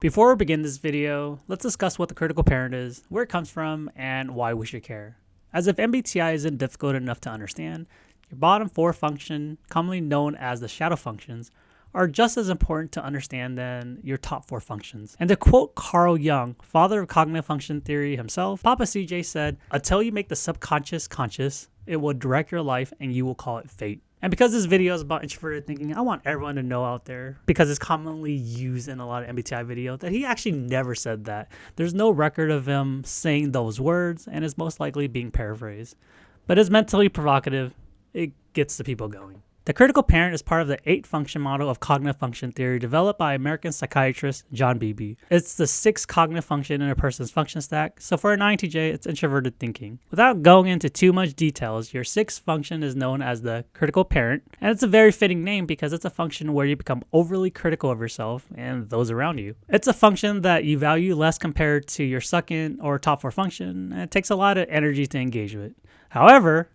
Before we begin this video, let's discuss what the critical parent is, where it comes from, and why we should care. As if MBTI isn't difficult enough to understand, your bottom four function, commonly known as the shadow functions, are just as important to understand than your top four functions. And to quote Carl Jung, father of cognitive function theory himself, Papa CJ said, "Until you make the subconscious conscious, it will direct your life and you will call it fate." And because this video is about introverted thinking, I want everyone to know out there, because it's commonly used in a lot of MBTI videos, that he actually never said that. There's no record of him saying those words, and it's most likely being paraphrased. But it's mentally provocative. It gets the people going. The critical parent is part of the 8-function model of cognitive function theory developed by American psychiatrist John Beebe. It's the 6th cognitive function in a person's function stack, so for an INTJ, it's introverted thinking. Without going into too much details, your 6th function is known as the critical parent, and it's a very fitting name because it's a function where you become overly critical of yourself and those around you. It's a function that you value less compared to your second or top 4 function, and it takes a lot of energy to engage with. However,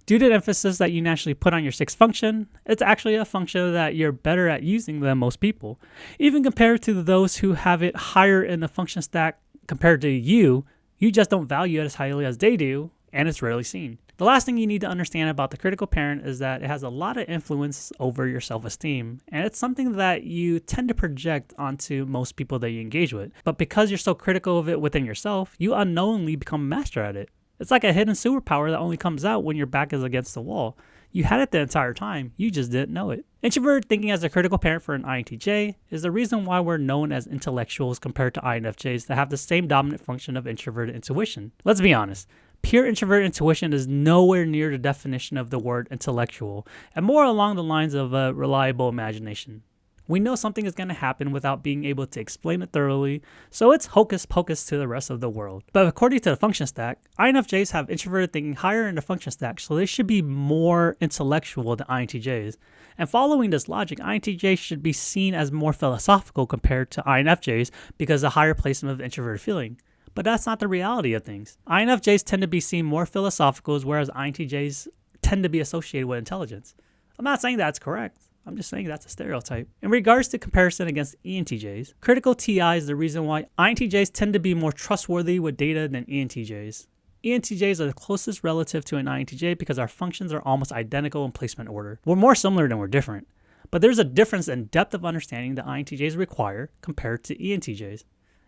due to the emphasis that you naturally put on your 6th function, it's actually a function that you're better at using than most people. Even compared to those who have it higher in the function stack compared to you just don't value it as highly as they do, and it's rarely seen. The last thing you need to understand about the critical parent is that it has a lot of influence over your self-esteem, and it's something that you tend to project onto most people that you engage with. But because you're so critical of it within yourself, you unknowingly become a master at it. It's like a hidden superpower that only comes out when your back is against the wall. You had it the entire time, you just didn't know it. Introverted thinking as a critical parent for an INTJ is the reason why we're known as intellectuals compared to INFJs that have the same dominant function of introverted intuition. Let's be honest, pure introverted intuition is nowhere near the definition of the word intellectual, and more along the lines of a reliable imagination. We know something is going to happen without being able to explain it thoroughly, so it's hocus pocus to the rest of the world. But according to the function stack, INFJs have introverted thinking higher in the function stack, so they should be more intellectual than INTJs. And following this logic, INTJs should be seen as more philosophical compared to INFJs because of the higher placement of introverted feeling. But that's not the reality of things. INFJs tend to be seen more philosophical, whereas INTJs tend to be associated with intelligence. I'm not saying that's correct. I'm just saying that's a stereotype. In regards to comparison against ENTJs, critical TI is the reason why INTJs tend to be more trustworthy with data than ENTJs. ENTJs are the closest relative to an INTJ because our functions are almost identical in placement order. We're more similar than we're different. But there's a difference in depth of understanding that INTJs require compared to ENTJs.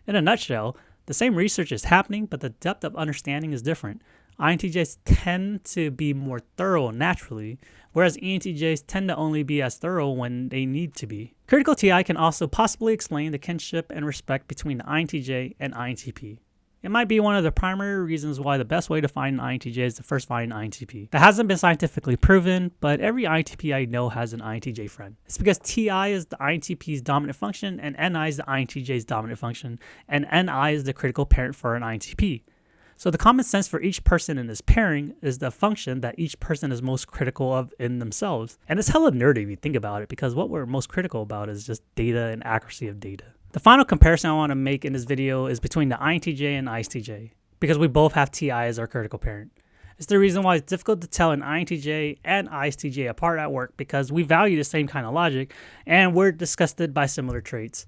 In a nutshell, the same research is happening, but the depth of understanding is different. INTJs tend to be more thorough naturally, whereas ENTJs tend to only be as thorough when they need to be. Critical TI can also possibly explain the kinship and respect between the INTJ and INTP. It might be one of the primary reasons why the best way to find an INTJ is to first find an INTP. That hasn't been scientifically proven, but every INTP I know has an INTJ friend. It's because TI is the INTP's dominant function, and NI is the INTJ's dominant function, and NI is the critical parent for an INTP. So the common sense for each person in this pairing is the function that each person is most critical of in themselves. And it's hella nerdy if you think about it, because what we're most critical about is just data and accuracy of data. The final comparison I want to make in this video is between the INTJ and ISTJ, because we both have TI as our critical parent. It's the reason why it's difficult to tell an INTJ and ISTJ apart at work, because we value the same kind of logic and we're disgusted by similar traits.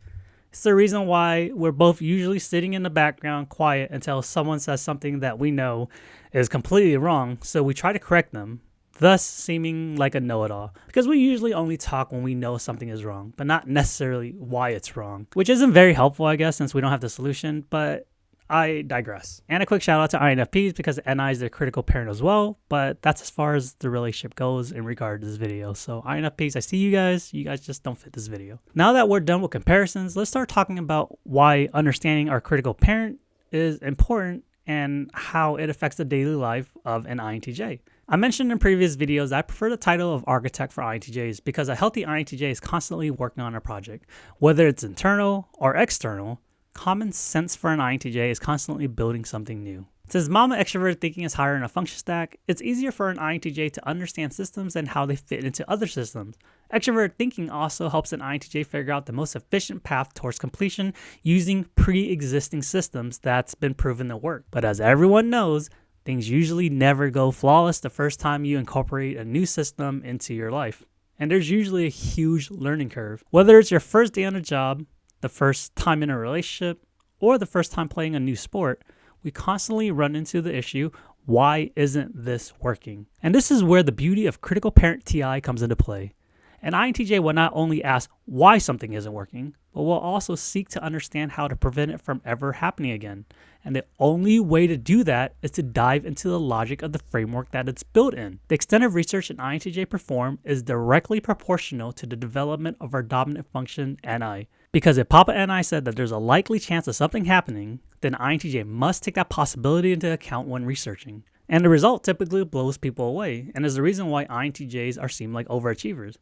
It's the reason why we're both usually sitting in the background quiet until someone says something that we know is completely wrong, so we try to correct them, thus seeming like a know-it-all. Because we usually only talk when we know something is wrong, but not necessarily why it's wrong. Which isn't very helpful, I guess, since we don't have the solution, but I digress. And a quick shout out to INFPs because NI is their critical parent as well, but that's as far as the relationship goes in regard to this video. So INFPs, I see you guys just don't fit this video. Now that we're done with comparisons, let's start talking about why understanding our critical parent is important and how it affects the daily life of an INTJ. I mentioned in previous videos that I prefer the title of architect for INTJs because a healthy INTJ is constantly working on a project. Whether it's internal or external, common sense for an INTJ is constantly building something new. Since mama extroverted thinking is higher in a function stack, it's easier for an INTJ to understand systems and how they fit into other systems. Extroverted thinking also helps an INTJ figure out the most efficient path towards completion using pre-existing systems that's been proven to work. But as everyone knows, things usually never go flawless the first time you incorporate a new system into your life. And there's usually a huge learning curve. Whether it's your first day on a job, the first time in a relationship, or the first time playing a new sport, we constantly run into the issue, why isn't this working? And this is where the beauty of Critical Parent TI comes into play. An INTJ will not only ask why something isn't working, but will also seek to understand how to prevent it from ever happening again. And the only way to do that is to dive into the logic of the framework that it's built in. The extent of research an INTJ perform is directly proportional to the development of our dominant function NI. Because if Papa NI said that there's a likely chance of something happening, then INTJ must take that possibility into account when researching. And the result typically blows people away, and is the reason why INTJs are seen like overachievers.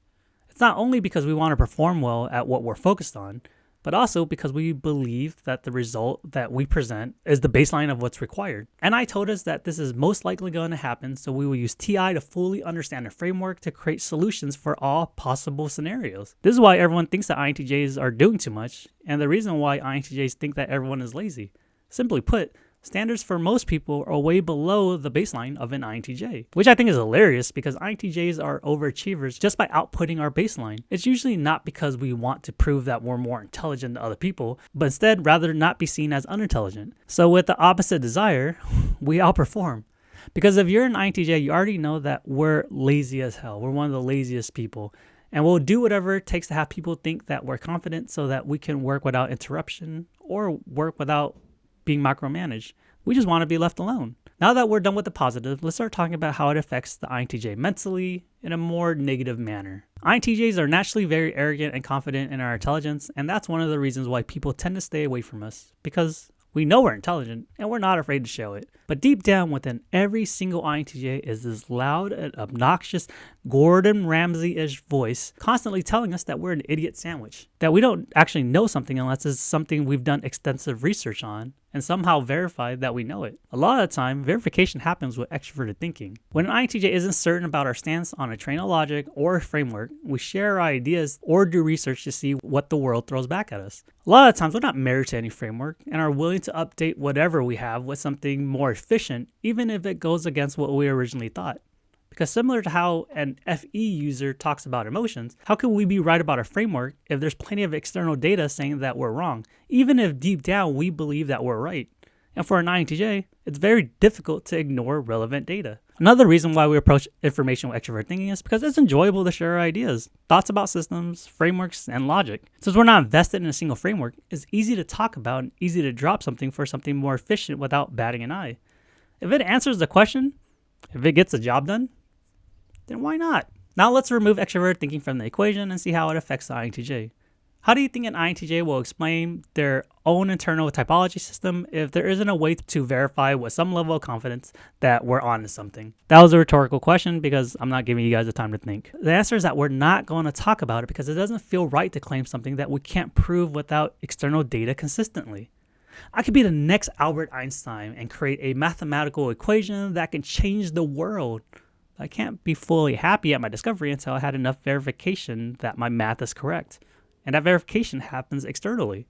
It's not only because we want to perform well at what we're focused on, but also because we believe that the result that we present is the baseline of what's required. And I told us that this is most likely going to happen, so we will use TI to fully understand the framework to create solutions for all possible scenarios. This is why everyone thinks that INTJs are doing too much, and the reason why INTJs think that everyone is lazy. Simply put, standards for most people are way below the baseline of an INTJ, which I think is hilarious because INTJs are overachievers just by outputting our baseline. It's usually not because we want to prove that we're more intelligent than other people, but instead rather not be seen as unintelligent. So with the opposite desire, we outperform. Because if you're an INTJ, you already know that we're lazy as hell. We're one of the laziest people. And we'll do whatever it takes to have people think that we're confident so that we can work without interruption or work without being micromanaged. We just want to be left alone. Now that we're done with the positive, let's start talking about how it affects the INTJ mentally in a more negative manner. INTJs are naturally very arrogant and confident in our intelligence, and that's one of the reasons why people tend to stay away from us, because we know we're intelligent and we're not afraid to show it. But deep down within every single INTJ is this loud and obnoxious Gordon Ramsay-ish voice constantly telling us that we're an idiot sandwich, that we don't actually know something unless it's something we've done extensive research on and somehow verified that we know it. A lot of the time, verification happens with extroverted thinking. When an INTJ isn't certain about our stance on a train of logic or a framework, we share our ideas or do research to see what the world throws back at us. A lot of times, we're not married to any framework and are willing to update whatever we have with something more efficient, even if it goes against what we originally thought. Because similar to how an FE user talks about emotions, how can we be right about a framework if there's plenty of external data saying that we're wrong, even if deep down we believe that we're right? And for an INTJ, it's very difficult to ignore relevant data. Another reason why we approach information with extrovert thinking is because it's enjoyable to share our ideas, thoughts about systems, frameworks, and logic. Since we're not invested in a single framework, it's easy to talk about and easy to drop something for something more efficient without batting an eye. If it answers the question, if it gets the job done, then why not? Now let's remove extrovert thinking from the equation and see how it affects the INTJ. How do you think an INTJ will explain their own internal typology system if there isn't a way to verify with some level of confidence that we're on to something? That was a rhetorical question because I'm not giving you guys the time to think. The answer is that we're not going to talk about it because it doesn't feel right to claim something that we can't prove without external data consistently. I could be the next Albert Einstein and create a mathematical equation that can change the world. I can't be fully happy at my discovery until I had enough verification that my math is correct. And that verification happens externally.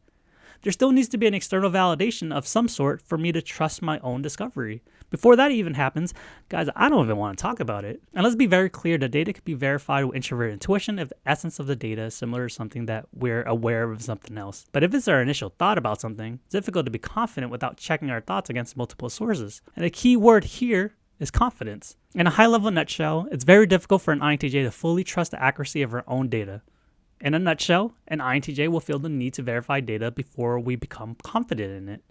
There still needs to be an external validation of some sort for me to trust my own discovery. Before that even happens, guys, I don't even want to talk about it. And let's be very clear, the data can be verified with introverted intuition if the essence of the data is similar to something that we're aware of something else. But if it's our initial thought about something, it's difficult to be confident without checking our thoughts against multiple sources. And the key word here is confidence. In a high-level nutshell, it's very difficult for an INTJ to fully trust the accuracy of our own data. In a nutshell, an INTJ will feel the need to verify data before we become confident in it.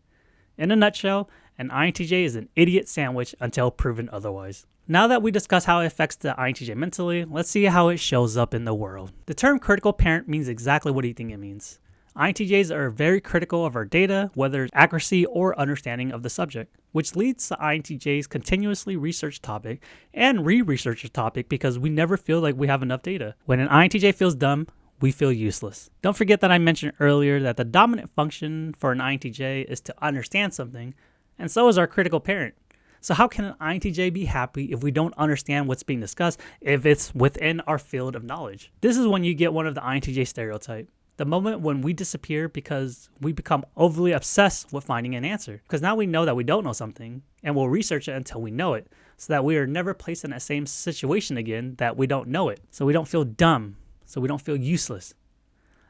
In a nutshell, an INTJ is an idiot sandwich until proven otherwise. Now that we discussed how it affects the INTJ mentally, let's see how it shows up in the world. The term critical parent means exactly what you think it means. INTJs are very critical of our data, whether it's accuracy or understanding of the subject, which leads to INTJs continuously research topic and re-research a topic because we never feel like we have enough data. When an INTJ feels dumb, we feel useless. Don't forget that I mentioned earlier that the dominant function for an INTJ is to understand something, and so is our critical parent. So how can an INTJ be happy if we don't understand what's being discussed if it's within our field of knowledge? This is when you get one of the INTJ stereotype. The moment when we disappear because we become overly obsessed with finding an answer. Because now we know that we don't know something, and we'll research it until we know it, so that we are never placed in that same situation again that we don't know it. So we don't feel dumb. So we don't feel useless.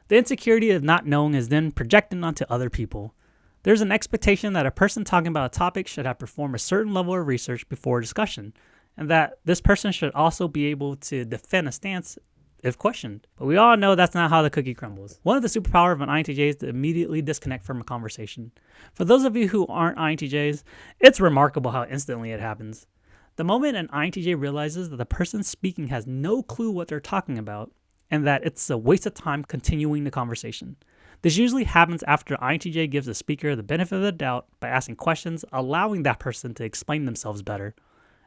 The insecurity of not knowing is then projected onto other people. There's an expectation that a person talking about a topic should have performed a certain level of research before discussion, and that this person should also be able to defend a stance if questioned. But we all know that's not how the cookie crumbles. One of the superpowers of an INTJ is to immediately disconnect from a conversation. For those of you who aren't INTJs, it's remarkable how instantly it happens. The moment an INTJ realizes that the person speaking has no clue what they're talking about, and that it's a waste of time continuing the conversation. This usually happens after INTJ gives the speaker the benefit of the doubt by asking questions, allowing that person to explain themselves better.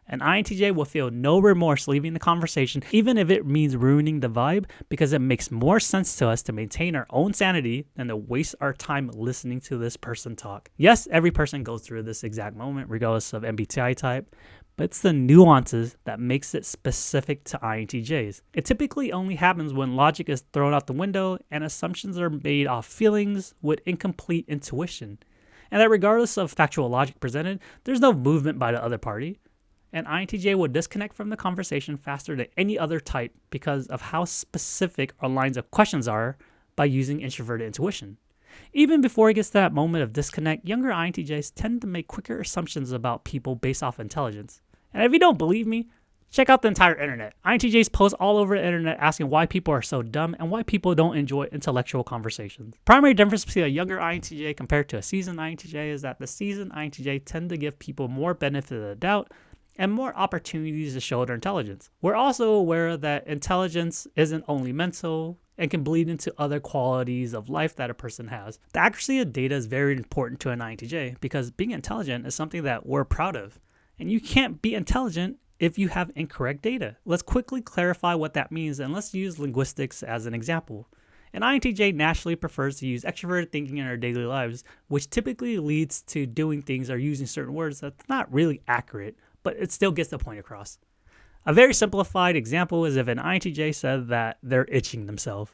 An INTJ will feel no remorse leaving the conversation, even if it means ruining the vibe, because it makes more sense to us to maintain our own sanity than to waste our time listening to this person talk. Yes, every person goes through this exact moment, regardless of MBTI type, but it's the nuances that makes it specific to INTJs. It typically only happens when logic is thrown out the window and assumptions are made off feelings with incomplete intuition. And that regardless of factual logic presented, there's no movement by the other party. An INTJ will disconnect from the conversation faster than any other type because of how specific our lines of questions are by using introverted intuition. Even before it gets to that moment of disconnect, younger INTJs tend to make quicker assumptions about people based off intelligence. And if you don't believe me, check out the entire internet. INTJs post all over the internet asking why people are so dumb and why people don't enjoy intellectual conversations. Primary difference between a younger INTJ compared to a seasoned INTJ is that the seasoned INTJ tend to give people more benefit of the doubt and more opportunities to show their intelligence. We're also aware that intelligence isn't only mental and can bleed into other qualities of life that a person has. The accuracy of data is very important to an INTJ because being intelligent is something that we're proud of. And you can't be intelligent if you have incorrect data. Let's quickly clarify what that means, and let's use linguistics as an example. An INTJ naturally prefers to use extroverted thinking in our daily lives, which typically leads to doing things or using certain words that's not really accurate, but it still gets the point across. A very simplified example is if an INTJ said that they're itching themselves.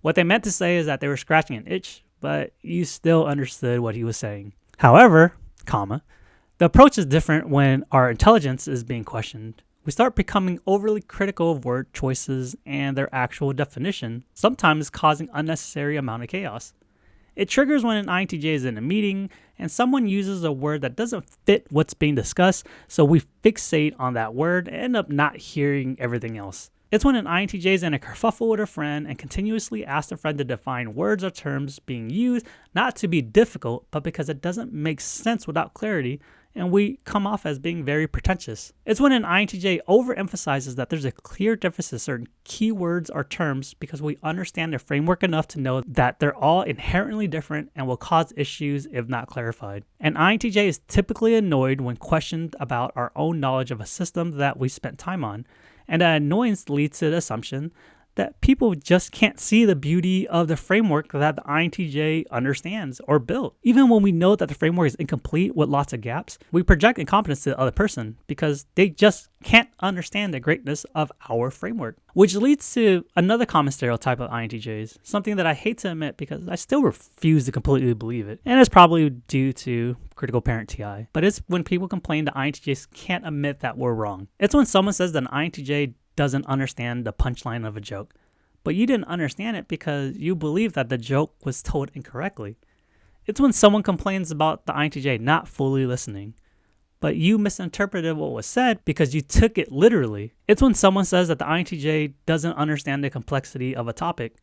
What they meant to say is that they were scratching an itch, but you still understood what he was saying. However, the approach is different when our intelligence is being questioned. We start becoming overly critical of word choices and their actual definition, sometimes causing unnecessary amount of chaos. It triggers when an INTJ is in a meeting and someone uses a word that doesn't fit what's being discussed, so we fixate on that word and end up not hearing everything else. It's when an INTJ is in a kerfuffle with a friend and continuously asks a friend to define words or terms being used, not to be difficult, but because it doesn't make sense without clarity, and we come off as being very pretentious. It's when an INTJ overemphasizes that there's a clear difference in certain keywords or terms because we understand the framework enough to know that they're all inherently different and will cause issues if not clarified. An INTJ is typically annoyed when questioned about our own knowledge of a system that we spent time on, and that annoyance leads to the assumption that people just can't see the beauty of the framework that the INTJ understands or built. Even when we know that the framework is incomplete with lots of gaps, we project incompetence to the other person because they just can't understand the greatness of our framework. Which leads to another common stereotype of INTJs, something that I hate to admit because I still refuse to completely believe it. And it's probably due to Critical Parent TI. But it's when people complain that INTJs can't admit that we're wrong. It's when someone says that an INTJ doesn't understand the punchline of a joke, but you didn't understand it because you believe that the joke was told incorrectly. It's when someone complains about the INTJ not fully listening, but you misinterpreted what was said because you took it literally. It's when someone says that the INTJ doesn't understand the complexity of a topic,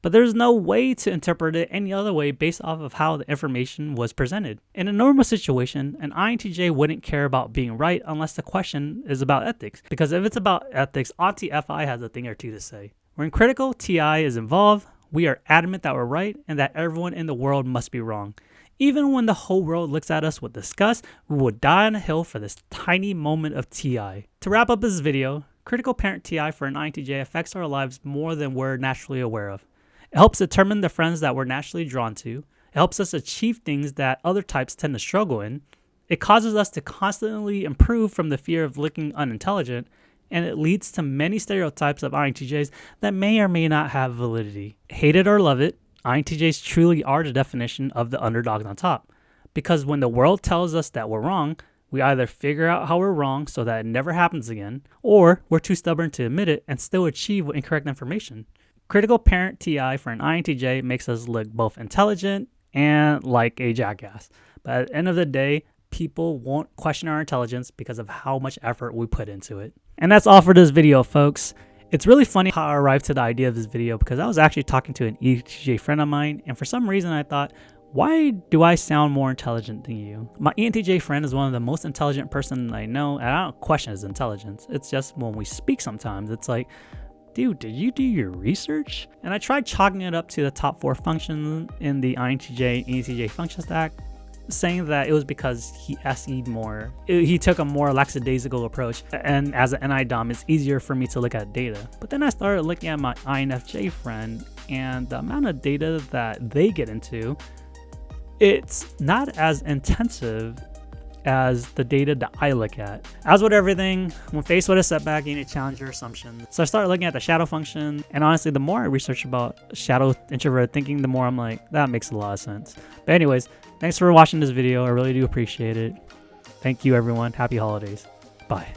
but there's no way to interpret it any other way based off of how the information was presented. In a normal situation, an INTJ wouldn't care about being right unless the question is about ethics, because if it's about ethics, Auntie FI has a thing or two to say. When critical TI is involved, we are adamant that we're right and that everyone in the world must be wrong. Even when the whole world looks at us with disgust, we will die on a hill for this tiny moment of TI. To wrap up this video, Critical Parent TI for an INTJ affects our lives more than we're naturally aware of. It helps determine the friends that we're naturally drawn to. It helps us achieve things that other types tend to struggle in. It causes us to constantly improve from the fear of looking unintelligent, and it leads to many stereotypes of INTJs that may or may not have validity. Hate it or love it, INTJs truly are the definition of the underdogs on top. Because when the world tells us that we're wrong, we either figure out how we're wrong so that it never happens again, or we're too stubborn to admit it and still achieve with incorrect information. Critical Parent TI for an INTJ makes us look both intelligent and like a jackass. But at the end of the day, people won't question our intelligence because of how much effort we put into it. And that's all for this video, folks. It's really funny how I arrived to the idea of this video because I was actually talking to an ENTJ friend of mine, and for some reason I thought, why do I sound more intelligent than you? My ENTJ friend is one of the most intelligent person I know, and I don't question his intelligence. It's just when we speak sometimes, it's like, dude, did you do your research? And I tried chalking it up to the top 4 functions in the INTJ ENTJ function stack, saying that it was because he SE'd more. He took a more lackadaisical approach, and as an NI-DOM, it's easier for me to look at data. But then I started looking at my INFJ friend, and the amount of data that they get into, it's not as intensive as the data that I look at. As with everything, when faced with a setback, you need to challenge your assumptions. So I started looking at the shadow function, and honestly, the more I research about shadow introverted thinking, the more I'm like, that makes a lot of sense. But anyways, thanks for watching this video. I really do appreciate it. Thank you, everyone. Happy holidays. Bye.